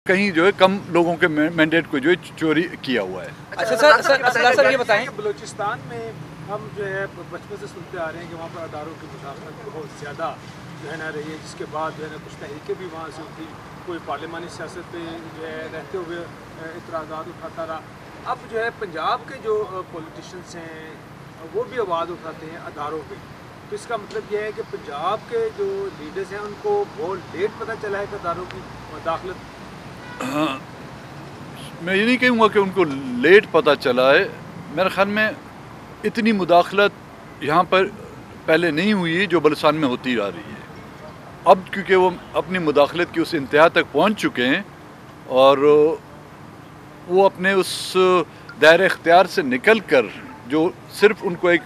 कहीं जो है कम लोगों के मैंडेट को जो है चोरी किया हुआ है। अच्छा सर ये बताएं, बलूचिस्तान में हम जो है बचपन से सुनते आ रहे हैं कि वहाँ पर अदारों की मुदाखलत बहुत ज़्यादा जो है ना रही है, जिसके बाद जो है ना कुछ तहरीकें भी वहाँ से उठी, कोई पार्लिमानी सियासत पे जो है रहते हुए इतराज़ात उठाता रहा। अब जो है पंजाब के जो पॉलिटिशियंस हैं वो भी आवाज़ उठाते हैं अदारों पे, तो इसका मतलब यह है कि पंजाब के जो लीडर्स हैं उनको बहुत लेट पता चला है कि अदारों की मुदाखलत। मैं ये नहीं कहूँगा कि उनको लेट पता चला है, मेरे ख्याल में इतनी मुदाखलत यहाँ पर पहले नहीं हुई है जो बलूचिस्तान में होती आ रही है। अब क्योंकि वो अपनी मुदाखलत की उस इंतहा तक पहुँच चुके हैं और वो अपने उस दायरे इख्तियार से निकल कर जो सिर्फ उनको एक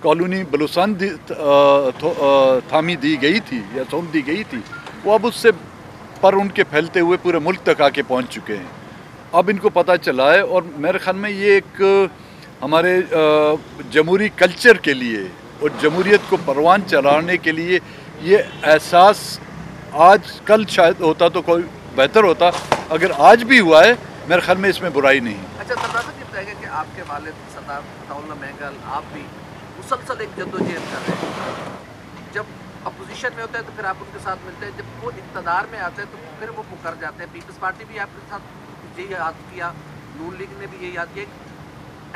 कॉलोनी बलूचिस्तान थामी दी गई थी या सौंप दी गई थी, वो अब उससे पर उनके फैलते हुए पूरे मुल्क तक आके पहुंच चुके हैं। अब इनको पता चला है और मेरे ख्याल में ये एक हमारे जमहूरी कल्चर के लिए और जमहूरियत को परवान चलाने के लिए ये एहसास आज कल शायद होता तो कोई बेहतर होता, अगर आज भी हुआ है मेरे ख्याल में इसमें बुराई नहीं। अच्छा सरदार साहब ये बताएंगे कि आपके वालिद सरदार अताउल्लाह महंगल आप भी मुसलसल एक जद्दोजहद कर रहे हैं, जब अपोजिशन में होते हैं तो फिर आप उनके साथ मिलते हैं, जब वो इक़्तिदार में आते हैं तो फिर वो मुकर जाते हैं। पीपल्स पार्टी भी आपके साथ यही याद किया, नून लीग ने भी यही याद किया।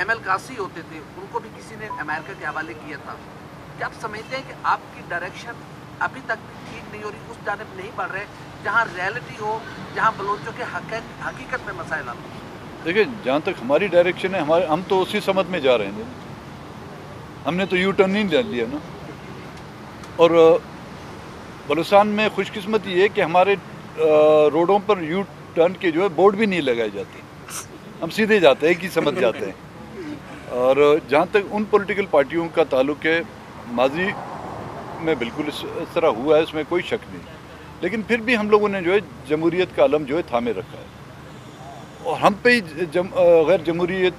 ML कासी होते थे, उनको भी किसी ने अमेरिका के हवाले किया था। क्या आप समझते हैं कि आपकी डायरेक्शन अभी तक भी ठीक नहीं हो रही, उस जानिब नहीं बढ़ रहे जहाँ रियलिटी हो, जहाँ बलोचों के हकीकत में मसाइल आते हैं? देखिए, जहाँ तक हमारी डायरेक्शन है, हम तो उसी समत में जा रहे हैं। हमने तो यू टर्न नहीं ले लिया ना। और बलूचिस्तान में खुशकिस्मती ये है कि हमारे रोडों पर यू टर्न के जो है बोर्ड भी नहीं लगाए जाते, हम सीधे जाते हैं कि समझ जाते हैं। और जहाँ तक उन पॉलिटिकल पार्टियों का ताल्लुक है, माजी में बिल्कुल इस तरह हुआ है, इसमें कोई शक नहीं, लेकिन फिर भी हम लोगों ने जो है जमहूरियत का अलम जो है थामे रखा है और हम पे ही गैर जमहूरियत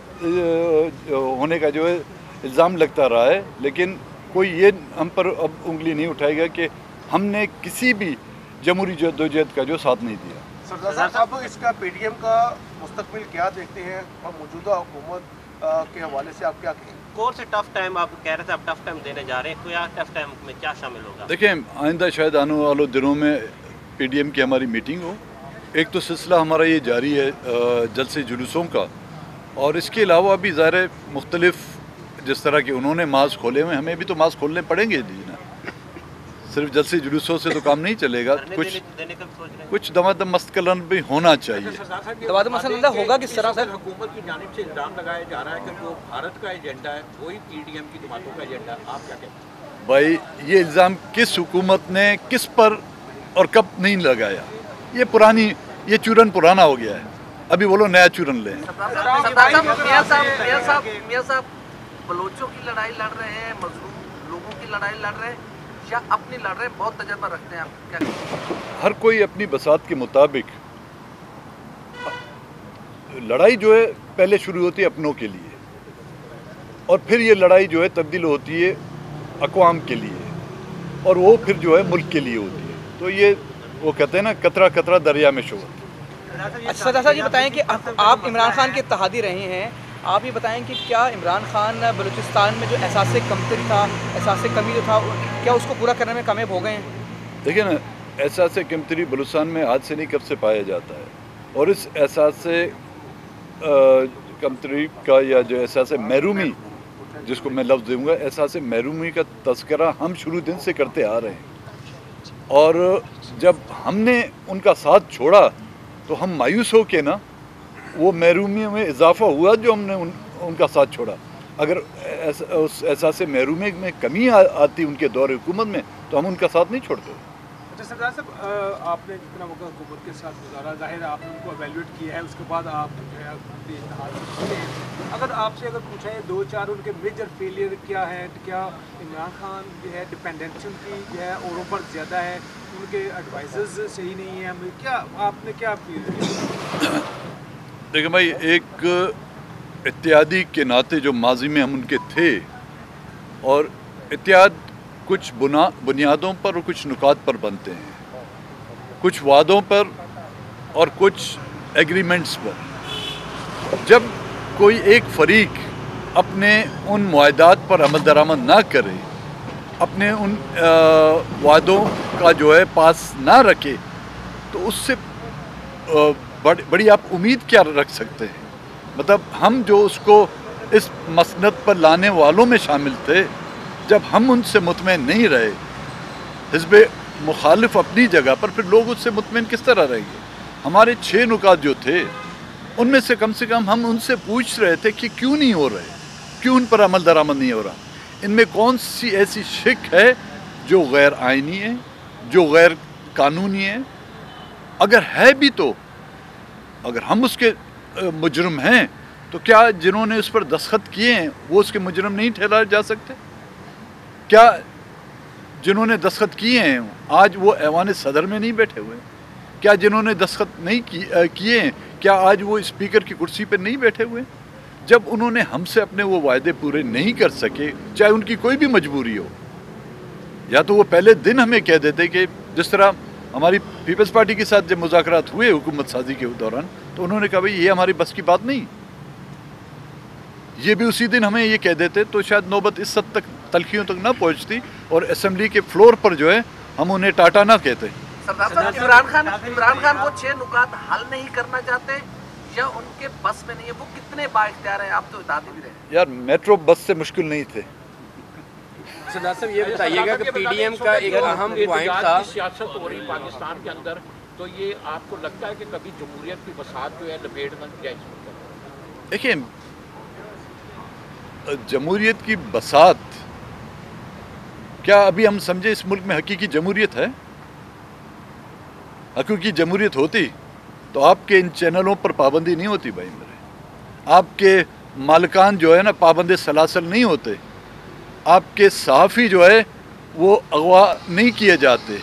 होने का जो है इल्ज़ाम लगता रहा है, लेकिन कोई ये हम पर अब उंगली नहीं उठाएगा कि हमने किसी भी जमहूरी जद्दोजहद का जो साथ नहीं दिया। सरदार साहब इसका PDM का मुस्तकबिल क्या देखते हैं और मौजूदा हुकूमत के हवाले से आप क्या कहेंगे? कौन से टफ टाइम आप कह रहे थे, आप टफ टाइम देने जा रहे हैं, तो यार टफ टाइम में क्या शामिल होगा? देखें, आइंदा शायद आने वाले दिनों में PDM की हमारी मीटिंग हो। एक तो सिलसिला हमारा ये जारी है जलसे जुलूसों का, और इसके अलावा भी ज़ाहिर मुख्तलिफ जिस तरह के उन्होंने मास्क खोले हुए, हमें भी तो मास्क खोलने पड़ेंगे जी ना। सिर्फ जलसे जुलूसों से तो काम नहीं चलेगा, कुछ दमादम मस्तकलन भी होना चाहिए। दमादम मसला होगा किस तरह से? हुकूमत की जानिब से इल्ज़ाम लगाया जा रहा है कि जो भारत का एजेंडा है वही PDM की जमातों का एजेंडा है, आप क्या कहते हैं? भाई, ये इल्ज़ाम किस हुकूमत ने किस पर और कब नहीं लगाया? ये चूरन पुराना हो गया है, अभी बोलो नया चूरन लें। मियां साहब बलोचों की लड़ाई लड़ रहे हैं, मजलूम लोगों की लड़ाई लड़ रहे हैं या अपनी लड़ रहे हैं? बहुत तजर्बा रखते हैं आप, क्या? हर कोई अपनी बसात के मुताबिक लड़ाई जो है पहले शुरू होती है अपनों के लिए, और फिर ये लड़ाई जो है तब्दील होती है अक़वाम के लिए, और वो फिर जो है मुल्क के लिए होती है। तो ये वो कहते हैं ना, कतरा कतरा दरिया में शोर। अच्छा सरदार साहब ये बताएं कि आप इमरान खान के इत्तेहादी रहे हैं, आप ये बताएं कि क्या इमरान खान बलूचिस्तान में जो एहसास कमतरी था, एहसास कमी जो था, क्या उसको पूरा करने में कामयाब हो गए हैं? देखिए ना, एहसास कमतरी बलूचिस्तान में आज से नहीं कब से पाया जाता है, और इस एहसास कमतरी का या जो एहसास महरूमी, जिसको मैं लफ्ज़ दूँगा, एहसास महरूमी का तज़किरा हम शुरू दिन से करते आ रहे हैं। और जब हमने उनका साथ छोड़ा तो हम मायूस हो के ना, वो महरूमी में इजाफा हुआ जो हमने उनका साथ छोड़ा। अगर उस एहसास महरूमी में कमी आती उनके दौर हुकूमत में तो हम उनका साथ नहीं छोड़ते। अच्छा सरदार साहब, आपने जितना वक्त हुकूमत के साथ गुजारा, जाहिर है आपने उनको एवेल्यूएट किया है, उसके बाद आप जो है अगर आपसे पूछा है 2-4 उनके मेजर फेलियर क्या है, तो क्या इमरान खान जो है डिपेंडेंसी उनकी जो है औरों पर ज़्यादा है, उनके एडवाइजर्स सही नहीं है, क्या आपने क्या फील किया? देखिए भाई, एक इत्तेहादी के नाते जो माजी में हम उनके थे, और इत्तेहाद कुछ बुनियादों पर और कुछ नुकात पर बनते हैं, कुछ वादों पर اور کچھ ایگریمنٹس پر. جب کوئی ایک فریق اپنے ان معاہدات پر عمل درآمد نہ کرے، اپنے ان وعدوں کا جو ہے پاس نہ رکھے، تو اس سے بڑی آپ امید کیا رکھ سکتے ہیں؟ مطلب ہم جو اس کو اس مسند پر لانے والوں میں شامل تھے، جب ہم ان سے مطمئن نہیں رہے، حزب مخالف اپنی جگہ پر، پھر لوگ اس سے مطمئن کس طرح رہیں گے؟ ہمارے 6 نکات جو تھے ان میں سے کم ہم ان سے پوچھ رہے تھے کہ کیوں نہیں ہو رہے، کیوں ان پر عمل درآمد نہیں ہو رہا، ان میں کون سی ایسی شک ہے جو غیر آئینی ہے، جو غیر قانونی ہے؟ اگر ہے بھی تو اگر ہم اس کے مجرم ہیں تو کیا جنہوں نے اس پر دستخط کیے ہیں وہ اس کے مجرم نہیں ٹھہرائے جا سکتے؟ کیا جنہوں نے دستخط کیے ہیں آج وہ ایوان صدر میں نہیں بیٹھے ہوئے؟ کیا جنہوں نے دستخط نہیں کیے ہیں کیا آج وہ اسپیکر کی کرسی پہ نہیں بیٹھے ہوئے؟ جب انہوں نے ہم سے اپنے وہ وعدے پورے نہیں کر سکے، چاہے ان کی کوئی بھی مجبوری ہو، یا تو وہ پہلے دن ہمیں کہہ دیتے کہ جس طرح ہماری پیپلز پارٹی کے ساتھ جب مذاکرات ہوئے حکومت سازی کے دوران، تو انہوں نے کہا بھائی یہ ہماری بس کی بات نہیں، یہ بھی اسی دن ہمیں یہ کہہ دیتے تو شاید نوبت اس حد تک تلخیوں تک نہ پہنچتی اور اسمبلی کے فلور پر جو ہے ہم انہیں ٹاٹا نہ کہتے. عمران خان وہ 6 نکات حل نہیں کرنا چاہتے یا ان کے بس میں نہیں ہے؟ وہ کتنے بااختیار ہیں؟ آپ تو بتاتے بھی رہے. یار میٹرو بس سے مشکل نہیں تھے. سردار صاحب یہ بتائیے گا کہ پی ڈی ایم کا ایک اہم پوائنٹ تھا، سیاست ہو رہی پاکستان کے اندر، تو یہ آپ کو لگتا ہے کہ کبھی جمہوریت کی بساط جو ہے لپیٹنا جائز ہوتا ہے؟ دیکھیں، جمہوریت کی بساط کیا ابھی ہم سمجھے اس ملک میں حقیقی جمہوریت ہے؟ حقیقی جمہوریت ہوتی تو آپ کے ان چینلوں پر پابندی نہیں ہوتی بھائی میرے، آپ کے مالکان جو ہے نا پابند سلاسل نہیں ہوتے، آپ کے صحافی جو ہے وہ اغوا نہیں کیے جاتے،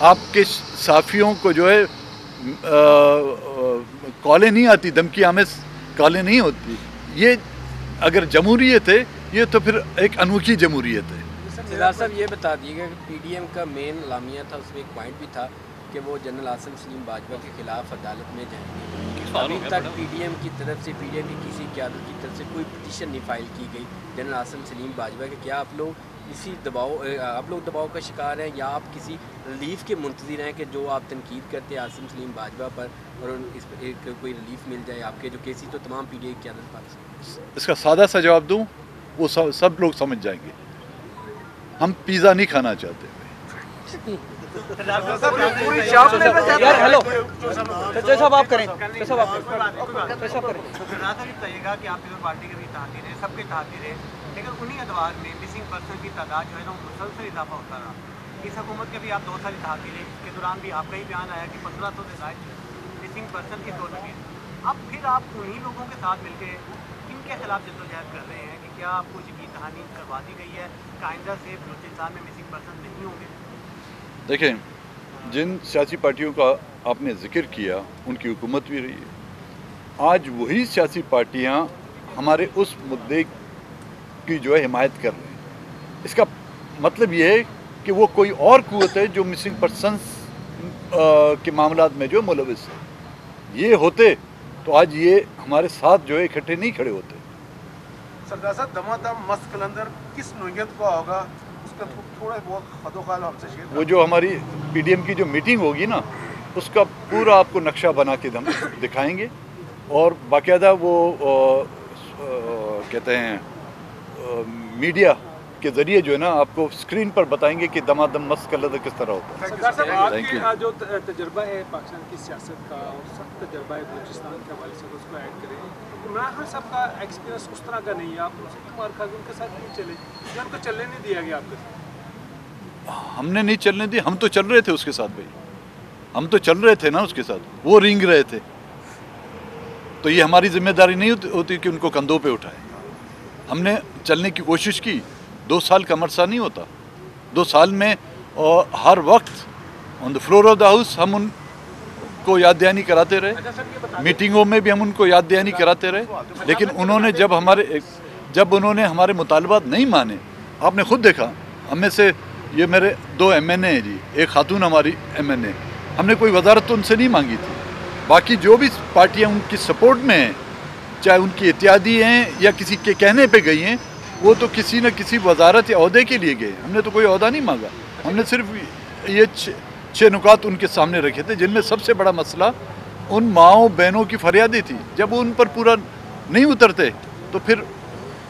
آپ کے صحافیوں کو جو ہے کالیں نہیں آتی، دھمکی آمیز کالیں نہیں ہوتی. یہ اگر جمہوریت ہے یہ تو پھر ایک انوکھی جمہوریت ہے. سردار صاحب یہ بتا دیجیے گا کہ پی ڈی ایم کا مین اعلامیہ تھا، اس میں ایک پوائنٹ بھی تھا کہ وہ جنرل عاصم سلیم باجوہ کے خلاف عدالت میں جائیں گے. ابھی تک پی ڈی ایم کی طرف سے، پی ڈی ایم کی کسی قیادت کی طرف سے کوئی پٹیشن نہیں فائل کی گئی جنرل عاصم سلیم باجوہ کے. کیا آپ لوگ اسی دباؤ کا شکار ہیں یا آپ کسی ریلیف کے منتظر ہیں کہ جو آپ تنقید کرتے ہیں عاصم سلیم باجوہ پر اور اس پر ایک کوئی ریلیف مل جائے آپ کے جو کیسی تو تمام پی ڈی ایم کی قیادت پر؟ اس کا سادہ سا جواب دوں، وہ سب لوگ سمجھ جائیں گے. ہم پیزا نہیں کھانا چاہتے. لیکن انہیں ادوار میں مسنگ پرسن کی تعداد جو ہے نا مسلسل اضافہ ہوتا رہا. اس حکومت کے بھی آپ 2 سال اتحاد دیے، اس کے دوران بھی آپ کا ہی بیان آیا کہ 1500 سے زائد مسنگ پرسن کی طور پہ. اب پھر آپ انہیں لوگوں کے ساتھ مل کے ان کے خلاف جدوجہد کر رہے ہیں کہ کیا آپ کو یقین دہانی کروا دی گئی ہے کہ آئندہ سے بلوچستان میں مسنگ پرسن نہیں ہوں گے؟ دیکھیں، جن سیاسی پارٹیوں کا آپ نے ذکر کیا ان کی حکومت بھی رہی ہے. آج وہی سیاسی پارٹیاں ہمارے اس مدعے کی جو ہے حمایت کر رہے ہیں. اس کا مطلب یہ ہے کہ وہ کوئی اور قوت ہے جو مسنگ پرسنس کے معاملات میں جو ملوث ہے. یہ ہوتے تو آج یہ ہمارے ساتھ جو ہے اکٹھے نہیں کھڑے ہوتے. سردار صاحب دمادم مست قلندر کس نوعیت کا ہوگا؟ اس کا تھوڑا بہت خد و خال ہم سے شیئر کریں. وہ جو ہماری پی ڈی ایم کی جو میٹنگ ہوگی نا، اس کا پورا آپ کو نقشہ بنا کے ہم دکھائیں گے اور باقاعدہ وہ کہتے ہیں میڈیا کے ذریعے جو ہے نا آپ کو اسکرین پر بتائیں گے کہ دمادم مست قلندر کس طرح ہوتا ہے. سردار صاحب آپ کا جو تجربہ ہے پاکستان کی سیاست کا اور سخت تجربہ ہے بلوچستان کے حوالے سے اس کو ایڈ کریں. عمران خان صاحب کا ایکسپیرینس اس طرح کا نہیں ہے، آپ ان سے کمار کھا کے ان کے ساتھ نہیں چلے یا ان کو چلنے نہیں دیا گیا آپ کے ساتھ؟ ہم نے نہیں چلنے دی، ہم تو چل رہے تھے اس کے ساتھ بھائی، ہم تو چل رہے تھے نا اس کے ساتھ، وہ رینگ رہے تھے. تو یہ ہماری ذمہ داری نہیں ہوتی کہ ان کو کندھوں پہ اٹھائیں. ہم نے چلنے کی کوشش کی. 2 سال کا عرصہ نہیں ہوتا. 2 سال میں ہر وقت on the floor of the house ہم ان کو یاد دہانی کراتے رہے، میٹنگوں میں بھی ہم ان کو یاد دہانی کراتے رہے. لیکن انہوں نے جب انہوں نے ہمارے مطالبات نہیں مانے، آپ نے خود دیکھا ہم میں سے یہ میرے 2 ایم این اے ہیں جی، ایک خاتون ہماری ایم این اے، ہم نے کوئی وزارت تو ان سے نہیں مانگی تھی. बाकी जो भी पार्टियां उनकी सपोर्ट में हैं, चाहे उनकी इत्यादी हैं या किसी के कहने पे गई हैं, वो तो किसी न किसी वजारत या अहदे के लिए गए। हमने तो कोई अहदा नहीं मांगा, हमने सिर्फ ये छः नुकात उनके सामने रखे थे, जिनमें सबसे बड़ा मसला उन माओं बहनों की फरियादी थी। जब वो उन पर पूरा नहीं उतरते तो फिर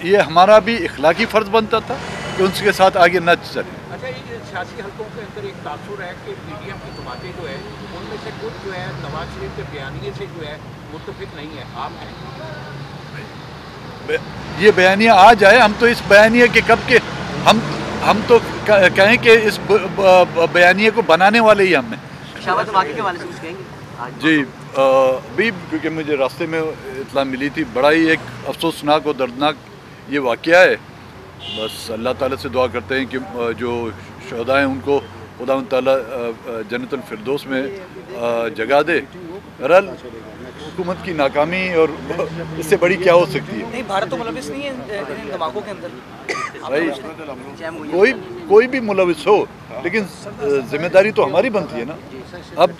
ये हमारा भी इखलाकी फ़र्ज़ बनता था कि उनके साथ आगे न चले। अच्छा, ये सियासी हलकों के अंदर एक तासुर है कि पीडीएम की जमातें जो है उनमें से कुछ जो है नवाज शरीफ के बयानिए से जो है मुत्तफिक नहीं है, आप हैं? ये बयानिया आ जाए, हम तो इस बयानिया के कब के हम तो कहें कि इस बयानिए को बनाने वाले ही हम हैं। शाहबाज धमाके के हवाले से कुछ कहेंगे आज? जी, अभी क्योंकि मुझे रास्ते में इत्तला मिली थी, बड़ा ही एक अफसोसनाक और दर्दनाक ये वाक़या है। बस अल्लाह ताला से दुआ करते हैं कि जो शहदा हैं उनको खुदा ताला जन्नतुल फिरदौस में जगह दे। बहरहाल हुकूमत की नाकामी और इससे बड़ी क्या हो सकती है? नहीं, भारत तो मुलविस नहीं है इन धमाकों के अंदर भाई कोई भी मुलविस हो, लेकिन जिम्मेदारी तो हमारी बनती है ना। अब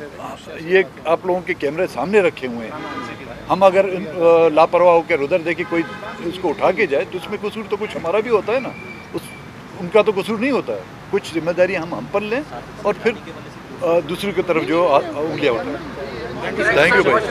ये आप लोगों के कैमरे सामने रखे हुए हैं, हम अगर लापरवाह होकर उधर देखे कोई उसको उठा के जाए तो उसमें कसूर तो कुछ हमारा भी होता है ना, उनका तो कसूर नहीं होता है। कुछ जिम्मेदारी हम पर लें और फिर दूसरी की तरफ जो उंगलियां उठाएं। थैंक यू भाई।